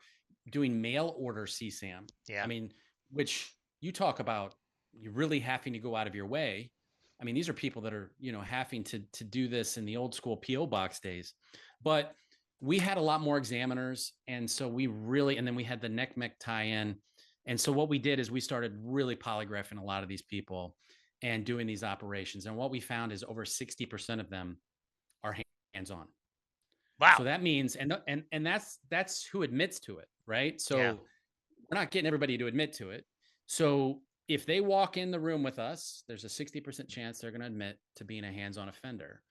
doing mail order CSAM. I
Yeah.
mean, which you talk about, you really having to go out of your way. I mean, these are people that are, you know, having to do this in the old school PO box days, but we had a lot more examiners, and so we really, and then we had the NECMEC tie in. And so what we did is we started really polygraphing a lot of these people. and doing these operations. And what we found is over 60% of them are hands-on. So
Wow.
that means, and that's who admits to it, right?
Yeah.
So we're not getting everybody to admit to it. So if they walk in the room with us, there's a 60% chance they're going to admit to being a hands-on offender.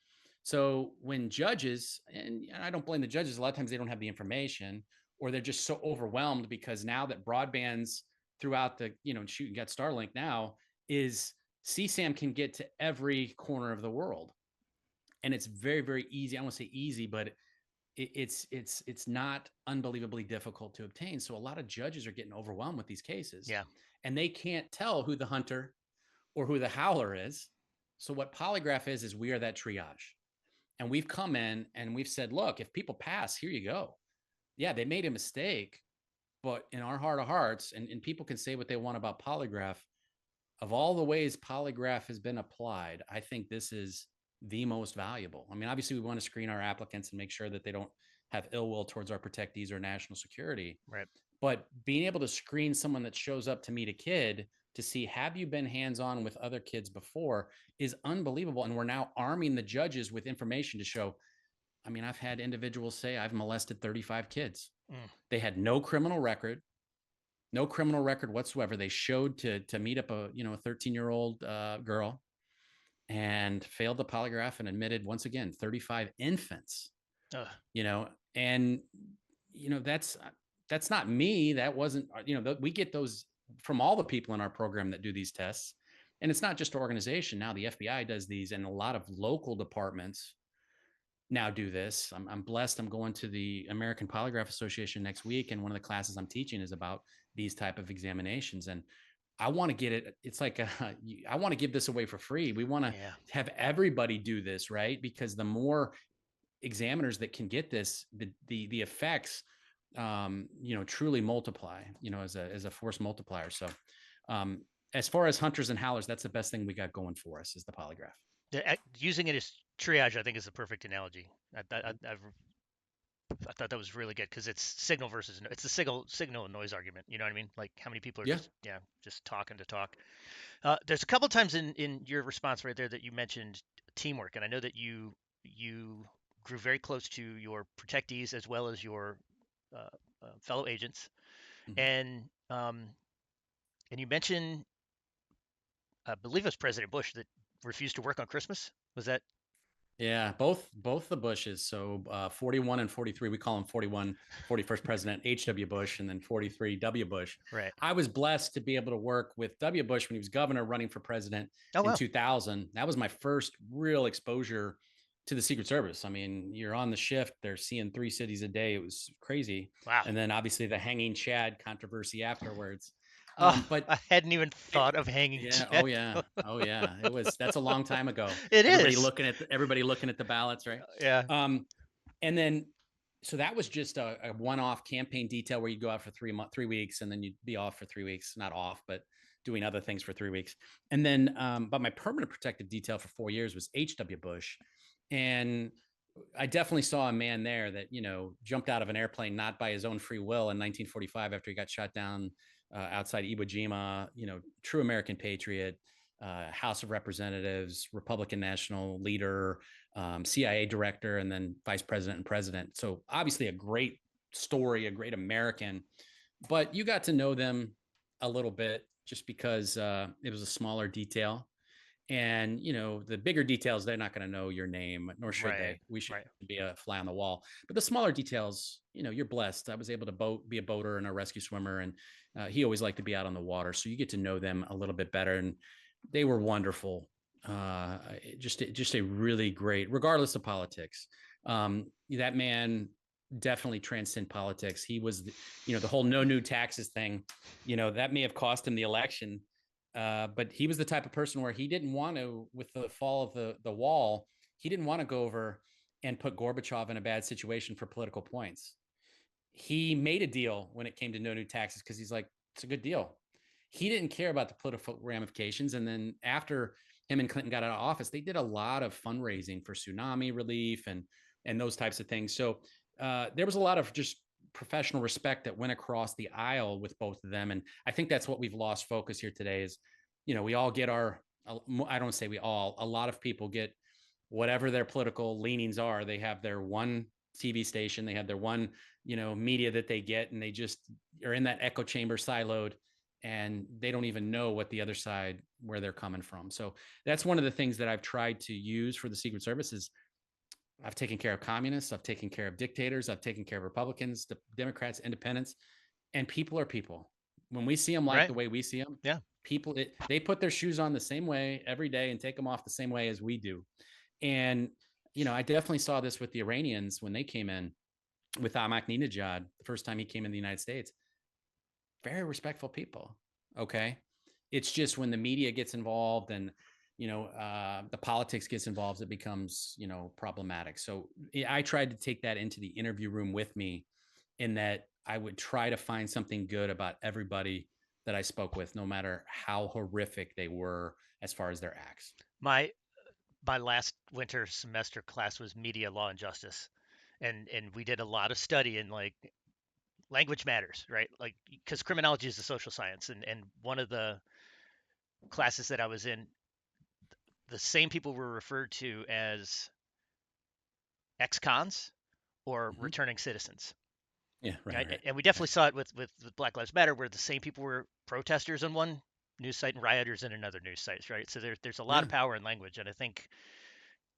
So when judges, and I don't blame the judges, a lot of times they don't have the information, or they're just so overwhelmed because now that broadbands throughout the, shoot, you got Starlink now, is CSAM can get to every corner of the world. And it's very, very easy. I won't say easy, but it's not unbelievably difficult to obtain. So a lot of judges are getting overwhelmed with these cases,
Yeah.
and they can't tell who the hunter or who the howler is. So what polygraph is we are that triage. And we've come in and we've said, look, if people pass, here you go. Yeah, they made a mistake, but in our heart of hearts, and people can say what they want about polygraph, of all the ways polygraph has been applied, I think this is the most valuable. I mean, obviously, we want to screen our applicants and make sure that they don't have ill will towards our protectees or national security.
Right.
But being able to screen someone that shows up to meet a kid to see, have you been hands on with other kids before, is unbelievable. And we're now arming the judges with information to show. I mean, I've had individuals say I've molested 35 kids.
Mm.
They had no criminal record, whatsoever. They showed to meet up a 13-year-old girl, and failed the polygraph and admitted once again 35 infants.
Ugh.
And that's not me. That wasn't, we get those from all the people in our program that do these tests. And it's not just our organization. Now the FBI does these, and a lot of local departments now do this. I'm blessed. I'm going to the American Polygraph Association next week, and one of the classes I'm teaching is about these type of examinations. And I want to get it. It's like I want to give this away for free. We want to
Yeah.
have everybody do this, right? Because the more examiners that can get this, the effects, truly multiply, as a force multiplier. So, as far as hunters and howlers, that's the best thing we got going for us is the polygraph.
Using it as triage, I think, is the perfect analogy. I thought that was really good because it's signal versus it's the signal and noise argument. You know what I mean? Like how many people are
Yeah.
just talking to talk. There's a couple times in your response right there that you mentioned teamwork, and I know that you grew very close to your protectees as well as your uh, fellow agents,
Mhm.
and you mentioned, I believe it was President Bush that refused to work on Christmas. Was that
Yeah, both the Bushes. So 41 and 43, we call him 41, 41st President H.W. Bush, and then 43 W. Bush.
right?
I was blessed to be able to work with W. Bush when he was governor running for president
Oh
in
wow,
2000. That was my first real exposure to the Secret Service. I mean, you're on the shift, they're seeing 3 cities a day. It was crazy.
wow.
And then obviously the hanging Chad controversy afterwards.
Oh,
But
I hadn't even
it,
thought of hanging
yeah,
Chad.
oh yeah, oh yeah. That's a long time ago.
It
Everybody
is.
looking at the ballots, right?
Yeah.
Um, and then so that was just a one-off campaign detail where you go out for 3 weeks, and then you'd be off for 3 weeks, not off, but doing other things for 3 weeks. And then, but my permanent protective detail for 4 years was H.W. Bush, and I definitely saw a man there that jumped out of an airplane not by his own free will in 1945 after he got shot down outside Iwo Jima. True American patriot, House of Representatives, Republican national leader, CIA director, and then vice president and president. So obviously a great story, a great American. But you got to know them a little bit just because it was a smaller detail. And the bigger details, they're not going to know your name, nor should
Right.
they. We should
Right.
be a fly on the wall. But the smaller details, you're blessed. I was able to be a boater and a rescue swimmer, and he always liked to be out on the water, so you get to know them a little bit better. And they were wonderful. Just a really great, regardless of politics. That man definitely transcend politics. He was, the whole no new taxes thing. That may have cost him the election. But he was the type of person where he didn't want to, with the fall of the wall, he didn't want to go over and put Gorbachev in a bad situation for political points. He made a deal when it came to no new taxes because he's like, it's a good deal. He didn't care about the political ramifications. And then after him and Clinton got out of office, they did a lot of fundraising for tsunami relief and those types of things. So there was a lot of just professional respect that went across the aisle with both of them. And I think that's what we've lost focus here today is, we all get our I don't say we all, a lot of people get whatever their political leanings are. They have their one TV station, they have their one, media that they get, and they just are in that echo chamber siloed, and they don't even know what the other side, where they're coming from. So that's one of the things that I've tried to use for the Secret Service is I've taken care of communists, I've taken care of dictators, I've taken care of Republicans, Democrats, independents, and people are people. When we see them like the
Right.
way we see them,
Yeah.
they put their shoes on the same way every day and take them off the same way as we do. And I definitely saw this with the Iranians when they came in with Ahmadinejad the first time he came in the United States. Very respectful people. Okay, it's just when the media gets involved and the politics gets involved, it becomes problematic. So I tried to take that into the interview room with me, in that I would try to find something good about everybody that I spoke with, no matter how horrific they were as far as their acts.
My my last winter semester class was media law and justice, and we did a lot of study in like language matters, right? Like because criminology is a social science, and one of the classes that I was in, the same people were referred to as ex-cons or
Mm-hmm.
returning citizens.
Yeah, right,
Right?
right.
And we
Okay.
definitely saw it with Black Lives Matter, where the same people were protesters on one news site and rioters in another news site, right? So there's a lot
Yeah.
of power in language, and I think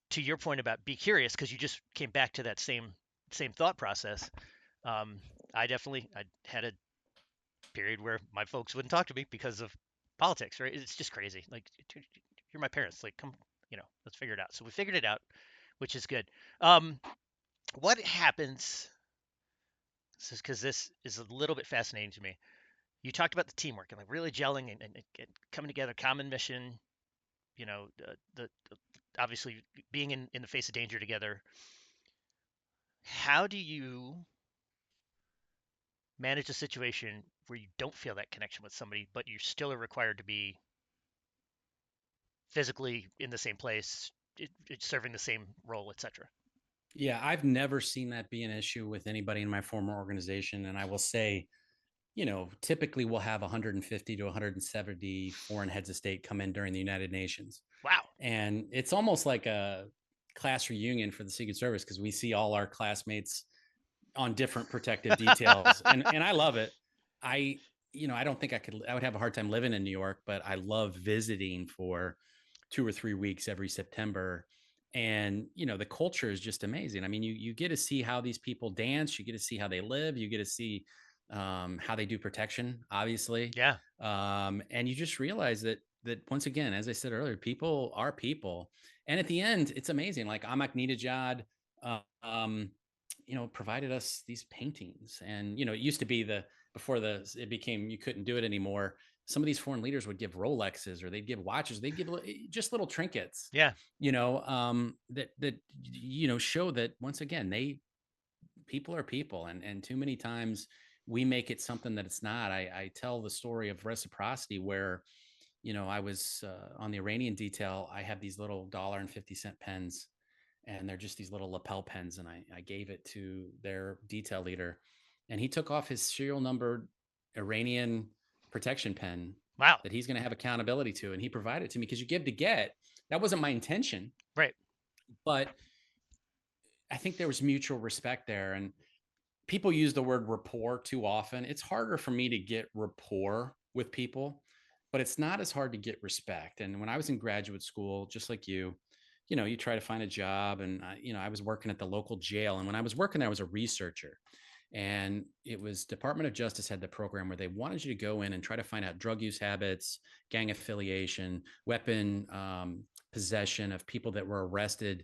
to your point about be curious, because you just came back to that same thought process. Um, I had a period where my folks wouldn't talk to me because of politics, right? It's just crazy. Like, dude, you're my parents. Like, come, let's figure it out. So we figured it out, which is good. Um, what happens? Because this is a little bit fascinating to me. You talked about the teamwork and like really gelling and coming together, common mission. The obviously being in the face of danger together. How do you manage a situation where you don't feel that connection with somebody, but you still are required to be physically in the same place, serving the same role, etc.
Yeah, I've never seen that be an issue with anybody in my former organization. And I will say, typically we'll have 150 to 170 foreign heads of state come in during the United Nations.
Wow.
And it's almost like a class reunion for the Secret Service, because we see all our classmates on different protective details. And I love it. I I don't think I would have a hard time living in New York, but I love visiting for 2 or 3 weeks every September. And the culture is just amazing. I mean, you get to see how these people dance, you get to see how they live, you get to see how they do protection, obviously.
Yeah.
And you just realize that once again, as I said earlier, people are people. And at the end, it's amazing. Like Ahmadinejad, um, provided us these paintings. And, it used to be before it became, you couldn't do it anymore. Some of these foreign leaders would give Rolexes, or they'd give watches, they'd give just little trinkets,
Yeah.
that show that once again, people are people. And too many times we make it something that it's not. I tell the story of reciprocity where, I was on the Iranian detail. I had these little $1.50 pens, and they're just these little lapel pens. And I gave it to their detail leader, and he took off his serial numbered Iranian protection pen
Wow.
that he's going to have accountability to. And he provided it to me, because you give to get. That wasn't my intention,
Right.
but I think there was mutual respect there. And people use the word rapport too often. It's harder for me to get rapport with people, but it's not as hard to get respect. And when I was in graduate school, just like you try to find a job. And I was working at the local jail. And when I was working there, I was a researcher. And it was Department of Justice had the program where they wanted you to go in and try to find out drug use habits, gang affiliation, weapon possession of people that were arrested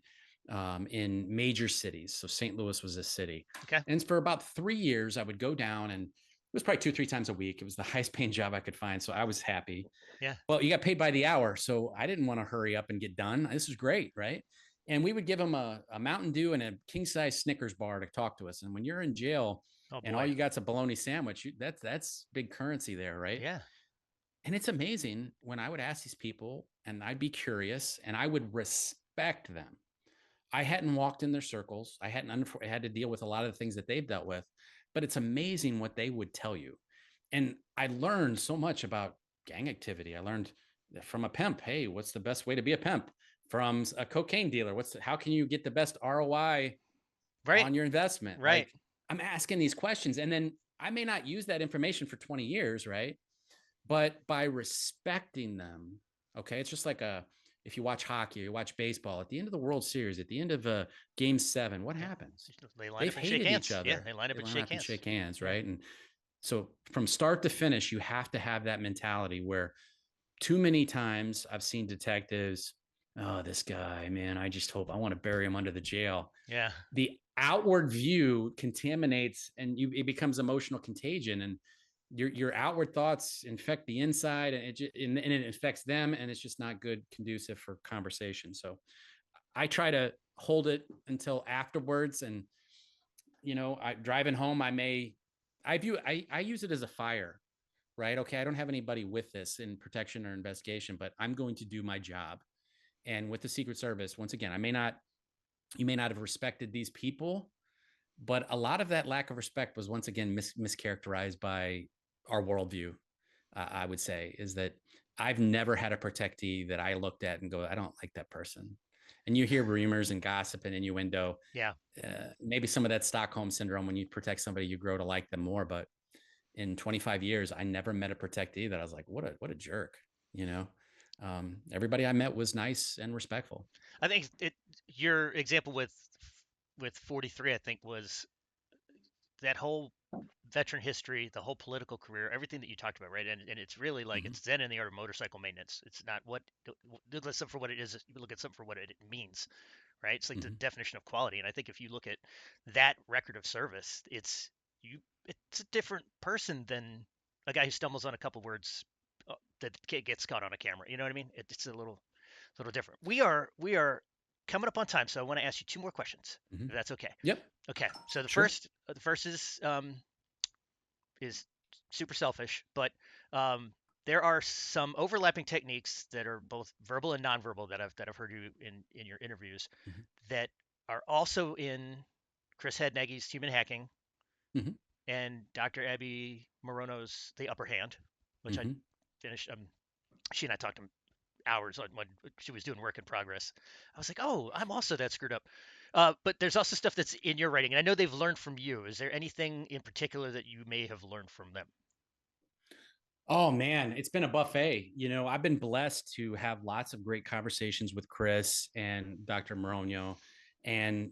in major cities. So St. Louis was a city.
Okay.
And for about 3 years, I would go down, and it was probably 2, 3 times a week. It was the highest paying job I could find. So I was happy.
Yeah.
Well, you got paid by the hour. So I didn't want to hurry up and get done. This was great. Right. And we would give them a Mountain Dew and a king size Snickers bar to talk to us. And when you're in jail
Oh
and all
boy.
you got's a bologna sandwich, that's big currency there. Right.
Yeah.
And it's amazing when I would ask these people, and I'd be curious, and I would respect them. I hadn't walked in their circles. I hadn't had to deal with a lot of the things that they've dealt with, but it's amazing what they would tell you. And I learned so much about gang activity. I learned From a pimp, hey, what's the best way to be a pimp? From a cocaine dealer, how can you get the best ROI
Right.
on your investment?
Right.
Like, I'm asking these questions, and then I may not use that information for 20 years, right? But by respecting them, okay, it's just like a if you watch hockey, you watch baseball, at the end of the World Series, at the end of game 7, what
Yeah.
happens?
They line
They've
up and shake
hated each
hands. Yeah.
other.
They line up
They
and
line
shake
up and
hands.
shake hands,
Yeah.
right? And so from start to finish, you have to have that mentality where too many times I've seen detectives, oh, this guy, man, I just hope I want to bury him under the jail.
Yeah.
The outward view contaminates and it becomes emotional contagion, and your outward thoughts infect the inside, and it affects them, and it's just not good, conducive for conversation. So I try to hold it until afterwards, and I driving home, I use it as a fire, right? Okay, I don't have anybody with this in protection or investigation, but I'm going to do my job. And with the Secret Service, once again, you may not have respected these people, but a lot of that lack of respect was once again mischaracterized by our worldview. I would say is that I've never had a protectee that I looked at and go, I don't like that person. And you hear rumors and gossip and innuendo.
Yeah.
Maybe some of that Stockholm syndrome, when you protect somebody, you grow to like them more. But in 25 years, I never met a protectee that I was like, what a jerk, you know. Everybody I met was nice and respectful.
I think your example with 43, I think, was that whole veteran history, the whole political career, everything that you talked about, right? And it's really like
Mm-hmm,
it's Zen in the art of motorcycle maintenance. It's not what look at something for what it is. You look at something for what it means, right? It's like the
mm-hmm,
definition of quality. And I think if you look at that record of service, it's a different person than a guy who stumbles on a couple words that gets caught on a camera. You know what I mean? It's a little different. We are coming up on time, so I want to ask you two more questions,
mm-hmm.
if that's okay.
Yep,
Okay, so the
sure.
first the first is super selfish, but um, there are some overlapping techniques that are both verbal and nonverbal that I've heard you in your interviews
Mm-hmm,
that are also in Chris Hednagy's Human Hacking
mm-hmm,
and Dr. Abby Morono's The Upper Hand, which I
mm-hmm.
finished. She and I talked hours on when she was doing work in progress. I was like, oh, I'm also that screwed up. But there's also stuff that's in your writing, and I know they've learned from you. Is there anything in particular that you may have learned from them?
Oh man, it's been a buffet. I've been blessed to have lots of great conversations with Chris and Dr. Moronio, and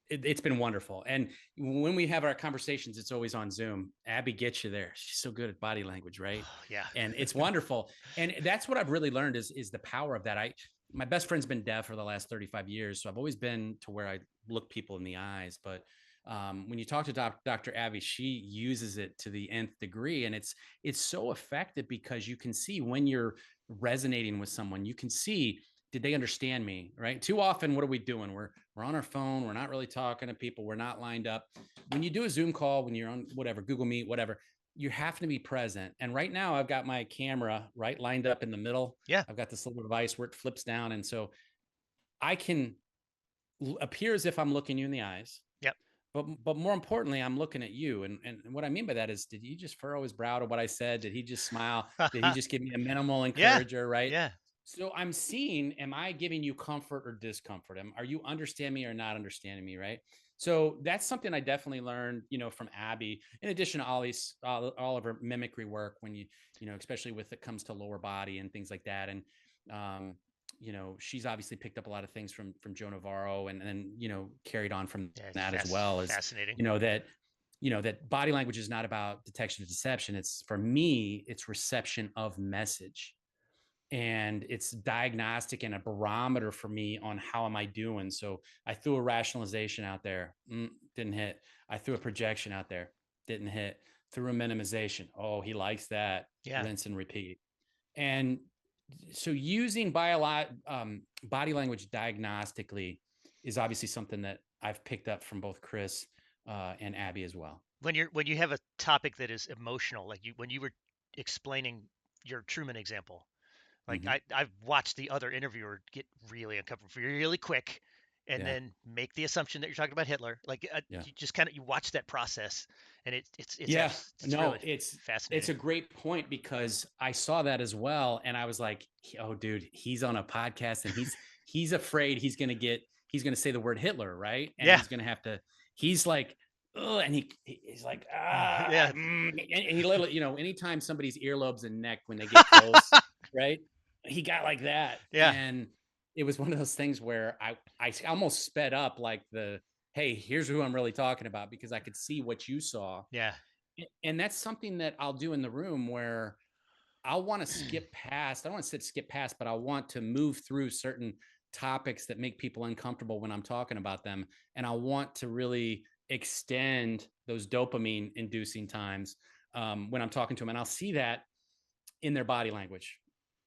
it's been wonderful. And when we have our conversations, it's always on Zoom. Abby gets you there. She's so good at body language, right?
Yeah.
And it's wonderful. And that's what I've really learned is the power of that. My best friend's been deaf for the last 35 years, so I've always been to where I look people in the eyes. But when you talk to Dr. Abby, she uses it to the nth degree, and it's so effective because you can see when you're resonating with someone. You can see, did they understand me, right? Too often, what are we doing? We're on our phone. We're not really talking to people. We're not lined up. When you do a Zoom call, when you're on whatever, Google Meet, whatever, you have to be present. And right now, I've got my camera right lined up in the middle.
Yeah.
I've got this little device where it flips down. And so I can appear as if I'm looking you in the eyes.
Yep.
But more importantly, I'm looking at you. And what I mean by that is, did he just furrow his brow to what I said? Did he just smile? Did he just give me a minimal
Yeah.
encourager, right?
Yeah.
So I'm seeing, am I giving you comfort or discomfort? Are you understanding me or not understanding me, right? So that's something I definitely learned, from Abby. In addition to all of her mimicry work, when especially with it comes to lower body and things like that, and um, she's obviously picked up a lot of things from Joe Navarro, and then carried on from
Yeah. It's
that as well as
fascinating.
you know that that body language is not about detection of deception. It's, for me, it's reception of message, and it's diagnostic and a barometer for me on how am I doing. So I threw a rationalization out there, didn't hit. I threw a projection out there, didn't hit. Threw a minimization, oh, he likes that.
Yeah.
Rinse and repeat. And so using body language diagnostically is obviously something that I've picked up from both Chris and Abby as well.
When you have a topic that is emotional, like when you were explaining your Truman example, like
Mm-hmm.
I've watched the other interviewer get really uncomfortable really quick, and
Yeah.
then make the assumption that you're talking about Hitler. Like
Yeah.
you just kind of you watch that process, and
Yeah.
it's
No,
really
it's
fascinating.
a great point because I saw that as well. And I was like, oh, dude, he's on a podcast and he's afraid he's gonna say the word Hitler, right? And
Yeah,
he's gonna have to, he's like, oh, and he's like,
yeah,
and he literally, anytime somebody's earlobes and neck when they get close, right? He got like that.
yeah,
And it was one of those things where I almost sped up like hey, here's who I'm really talking about because I could see what you saw.
yeah.
And that's something that I'll do in the room where I'll want to skip past. I don't want to sit skip past, but I want to move through certain topics that make people uncomfortable when I'm talking about them. And I want to really extend those dopamine inducing times when I'm talking to them. And I'll see that in their body language.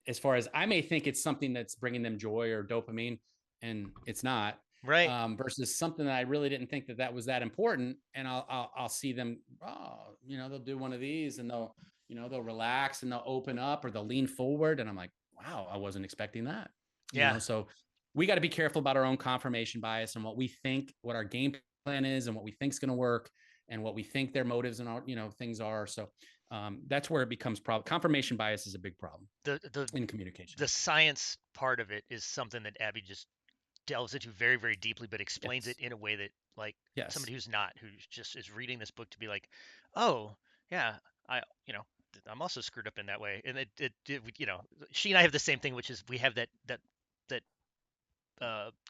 As far as I may think it's something that's bringing them joy or dopamine, and it's not.
Right.
Versus something that I really didn't think that was that important, and I'll see them. Oh, they'll do one of these, and they'll relax and they'll open up or they'll lean forward, and I'm like, wow, I wasn't expecting that.
Yeah.
So we got to be careful about our own confirmation bias and what we think, what our game plan is, and what we think is going to work, and what we think their motives and things are. So that's where it becomes problem. Confirmation bias is a big problem
The the
in communication.
the science part of it is something that Abby just delves into very, very deeply, but explains it
Yes.
in a way that like
Yes.
somebody who's not, who just is reading this book to be like, oh yeah, I I'm also screwed up in that way, and she and I have the same thing, which is we have that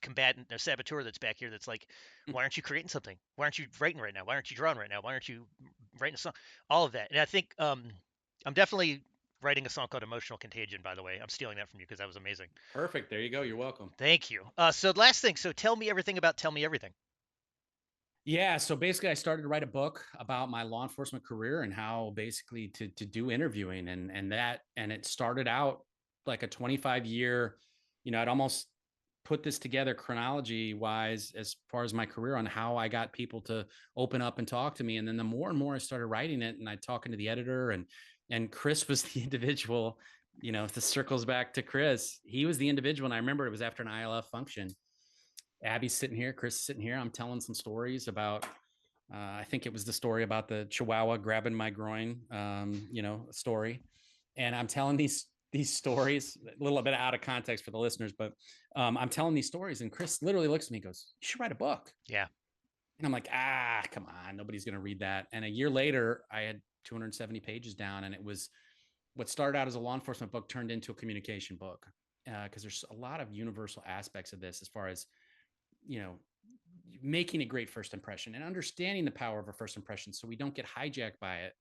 combatant or saboteur that's back here that's like, why aren't you creating something? Why aren't you writing right now? Why aren't you drawing right now? Why aren't you writing a song? All of that, and I think I'm definitely writing a song called Emotional Contagion. By the way, I'm stealing that from you because that was amazing.
Perfect. There you go. You're welcome.
Thank you. So last thing. So tell me everything about Tell Me Everything.
Yeah. So basically, I started to write a book about my law enforcement career and how basically to do interviewing and it started out like a 25-year. I'd almost put this together chronology wise as far as my career on how I got people to open up and talk to me. And then the more and more I started writing it, and I talking to the editor, and Chris was the individual. If this circles back to Chris, he was the individual. And I remember it was after an ILF function. Abby's sitting here, Chris is sitting here. I'm telling some stories about, I think it was the story about the Chihuahua grabbing my groin, story. And I'm telling these stories a little bit out of context for the listeners, but I'm telling these stories, and Chris literally looks at me and goes, "You should write a book."
Yeah.
And I'm like, come on, nobody's going to read that. And a year later, I had 270 pages down, and it was what started out as a law enforcement book turned into a communication book because there's a lot of universal aspects of this as far as you know making a great first impression and understanding the power of a first impression so we don't get hijacked by it,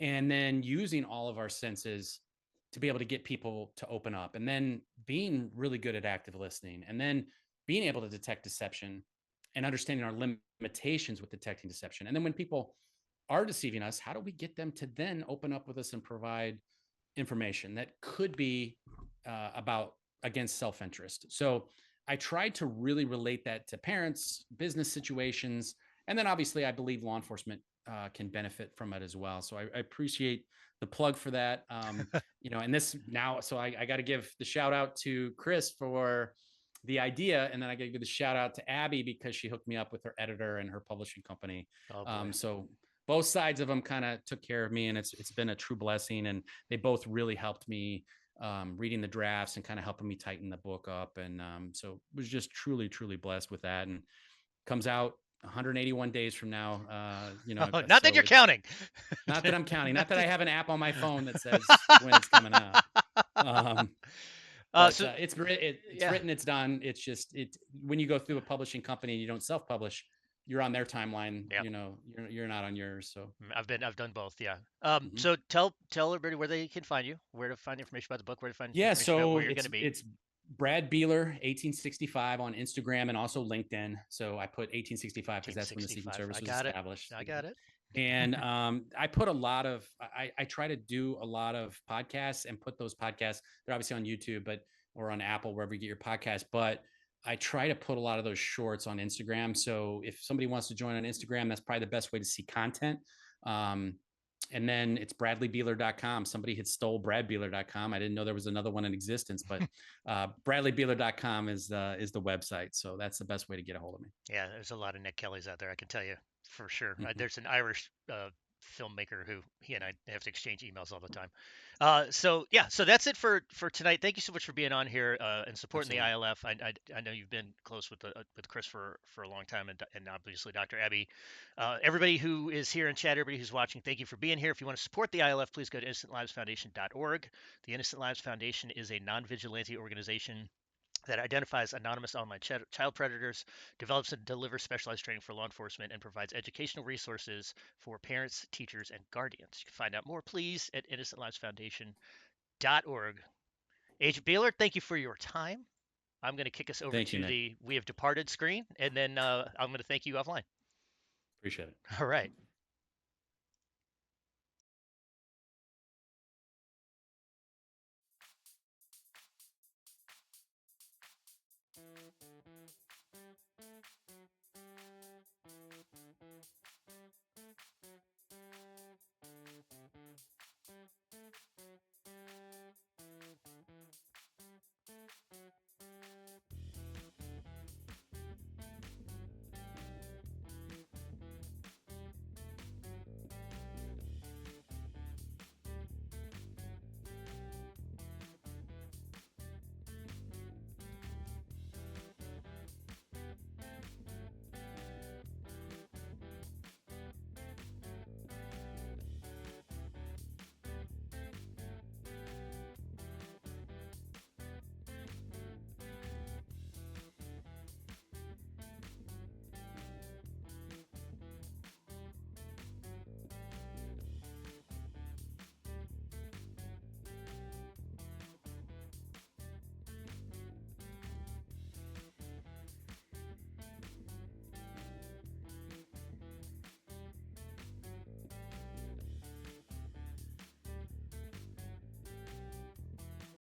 and then using all of our senses to be able to get people to open up, and then being really good at active listening, and then being able to detect deception and understanding our limitations with detecting deception. And then when people are deceiving us, how do we get them to then open up with us and provide information that could be about against self-interest? So I tried to really relate that to parents, business situations, and then obviously I believe law enforcement can benefit from it as well. So I appreciate the plug for that. And this now, so I got to give the shout out to Chris for the idea, and then I got to give the shout out to Abby because she hooked me up with her editor and her publishing company.
Oh boy.
So both sides of them kind of took care of me, and it's been a true blessing. And they both really helped me reading the drafts and kind of helping me tighten the book up. And so was just truly, truly blessed with that. And comes out 181 days from now.
Oh, not that
So
you're
it's
counting.
not that I'm counting, not
Not
that I
that-
have an app on my phone that says when it's coming out. Um, but
so
it's
yeah.
written, it's done. It's just when you go through a publishing company and you don't self-publish, you're on their timeline.
Yeah.
You're not on yours. So
I've done both. Yeah.
mhm.
So tell everybody where they can find you, where to find information about the book, where to find
Yeah,
information about where
so
you're going to be.
it's Brad Beeler 1865 on Instagram and also LinkedIn. So I put 1865 because that's when the Secret
1865.
Service
I
was
got it.
established.
I got it.
And I put a lot of I try to do a lot of podcasts and put those podcasts. They're obviously on YouTube, but or on Apple, wherever you get your podcast. But I try to put a lot of those shorts on Instagram. So if somebody wants to join on Instagram, that's probably the best way to see content. Um, And then it's bradleybeeler.com. Somebody had stole bradbeeler.com. I didn't know there was another one in existence, but bradleybeeler.com is the website. So that's the best way to get a hold of me.
Yeah, there's a lot of Nick Kellys out there, I can tell you for sure.
Mm-hmm.
There's an Irish filmmaker who he and I have to exchange emails all the time. So yeah, so that's it for tonight. Thank you so much for being on here and supporting the
Absolutely.
ILF. I know you've been close with Chris for a long time, and obviously Dr. Abby. Everybody who is here in chat, everybody who's watching, thank you for being here. If you want to support the ILF, please go to innocentlivesfoundation.org. The Innocent Lives Foundation is a non-vigilante organization that identifies anonymous online child predators, develops and delivers specialized training for law enforcement, and provides educational resources for parents, teachers, and guardians. You can find out more, please, at innocentlivesfoundation.org. Agent Beeler, thank you for your time. I'm going to kick us over
Thank you,
to
Nick.
the We Have Departed screen, and then I'm going to thank you offline.
Appreciate it.
All right.